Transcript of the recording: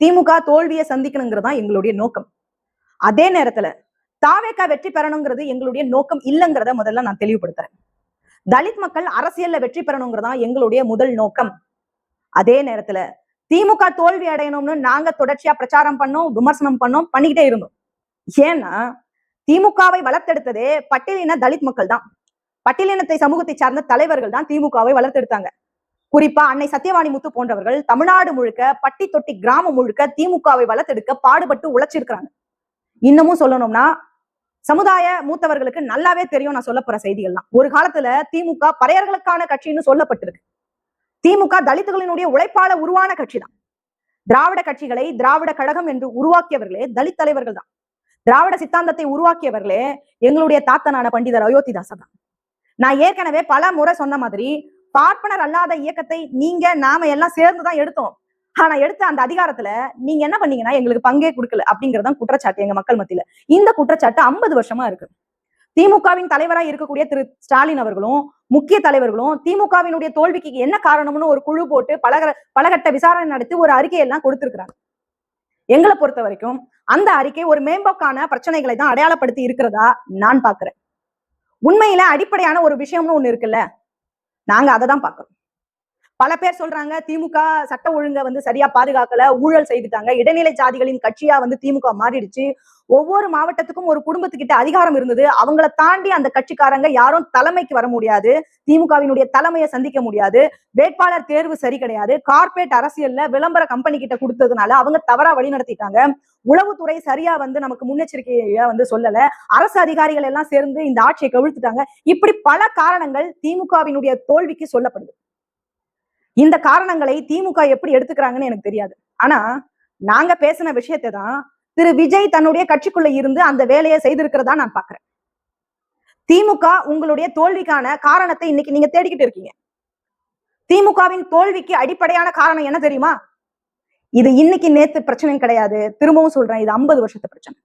திமுக தோல்வியை சந்திக்கணுங்கிறது தான் எங்களுடைய நோக்கம். அதே நேரத்துல தாவேகா வெற்றி பெறணுங்கிறது எங்களுடைய நோக்கம் இல்லைங்கிறத முதல்ல நான் தெளிவுபடுத்துறேன். தலித் மக்கள் அரசியல்ல வெற்றி பெறணுங்கிறதா எங்களுடைய முதல் நோக்கம். அதே நேரத்துல திமுக தோல்வி அடையணும்னு நாங்க தொடர்ச்சியா பிரச்சாரம் பண்ணோம், விமர்சனம் பண்ணோம், பண்ணிக்கிட்டே இருந்தோம். ஏன்னா திமுகவை வளர்த்தெடுத்ததே பட்டியலின தலித் மக்கள் தான். பட்டியலினத்தை சமூகத்தை சார்ந்த தலைவர்கள் தான் திமுகவை வளர்த்தெடுத்தாங்க. குறிப்பா அன்னை சத்தியவாணி முத்து போன்றவர்கள் தமிழ்நாடு முழுக்க பட்டி தொட்டி கிராமம் முழுக்க திமுகவை வளர்த்தெடுக்க பாடுபட்டு உழைச்சிருக்கிறாங்க. இன்னமும் சொல்லணும்னா சமுதாய மூத்தவர்களுக்கு நல்லாவே தெரியும் நான் சொல்ல போற செய்திகள்லாம். ஒரு காலத்துல திமுக பறையர்களுக்கான கட்சின்னு சொல்லப்பட்டிருக்கு. திமுக தலித்துகளினுடைய உழைப்பால உருவான கட்சி தான். திராவிட கட்சிகளை திராவிட கழகம் என்று உருவாக்கியவர்களே தலித் தலைவர்கள் தான். திராவிட சித்தாந்தத்தை உருவாக்கியவர்களே எங்களுடைய தாத்தனான பண்டிதர் அயோத்திதாசர் தான். நான் ஏற்கனவே பல முறை சொன்ன மாதிரி பார்ப்பனர் அல்லாத இயக்கத்தை நீங்க நாம எல்லாம் சேர்ந்துதான் எடுத்தோம். ஆனா எடுத்த அந்த அதிகாரத்துல நீங்க என்ன பண்ணீங்கன்னா எங்களுக்கு பங்கே கொடுக்கல அப்படிங்கறதான் குற்றச்சாட்டு எங்க மக்கள் மத்தியில. இந்த குற்றச்சாட்டு 50 வருஷமா இருக்கு. திமுகவின் தலைவராக இருக்கக்கூடிய திரு ஸ்டாலின் அவர்களும் முக்கிய தலைவர்களும் திமுகவினுடைய தோல்விக்கு என்ன காரணம்னு ஒரு குழு போட்டு பலகட்ட விசாரணை நடத்தி ஒரு அறிக்கையெல்லாம் கொடுத்திருக்கிறாங்க. எங்களை பொறுத்த வரைக்கும் அந்த அறிக்கை ஒரு மேம்போக்கான பிரச்சனைகளை தான் அடையாளப்படுத்தி இருக்கிறதா நான் பாக்குறேன். உண்மையில அடிப்படையான ஒரு விஷயம்னு ஒண்ணு இருக்குல்ல, நாங்க அதை தான் பாக்குறோம். பல பேர் சொல்றாங்க திமுக சட்ட ஒழுங்கை சரியா பாதுகாக்கல, ஊழல் செய்துட்டாங்க, இடைநிலை ஜாதிகளின் கட்சியா திமுக மாறிடுச்சு. ஒவ்வொரு மாவட்டத்துக்கும் ஒரு குடும்பத்துக்கிட்ட அதிகாரம் இருந்தது. அவங்கள தாண்டி அந்த கட்சிக்காரங்க யாரும் தலைமைக்கு வர முடியாது, திமுகவினுடைய தலைமையை சந்திக்க முடியாது, வேட்பாளர் தேர்வு சரி கிடையாது, கார்பரேட் அரசியல்ல விளம்பர கம்பெனி கிட்ட கொடுத்ததுனால அவங்க தவறா வழி நடத்திட்டாங்க, உளவுத்துறை சரியா நமக்கு முன்னெச்சரிக்கைய சொல்லல, அரசு அதிகாரிகள் எல்லாம் சேர்ந்து இந்த ஆட்சியை கவிழ்த்துட்டாங்க. இப்படி பல காரணங்கள் திமுகவினுடைய தோல்விக்கு சொல்லப்படுது. இந்த காரணங்களை திமுக எப்படி எடுத்துக்கிறாங்கன்னு எனக்கு தெரியாது. ஆனா நாங்க பேசின விஷயத்தை தான் திரு விஜய் தன்னுடைய கட்சிக்குள்ள இருந்து அந்த வேலையை செய்திருக்கிறதா நான் பாக்குறேன். திமுக உங்களுடைய தோல்விக்கான காரணத்தை இன்னைக்கு நீங்க தேடிக்கிட்டு இருக்கீங்க. திமுகவின் தோல்விக்கு அடிப்படையான காரணம் என்ன தெரியுமா? இது இன்னைக்கு நேத்து பிரச்சனை கிடையாது. திரும்பவும் சொல்றேன், இது 50 வருஷத்து பிரச்சனை.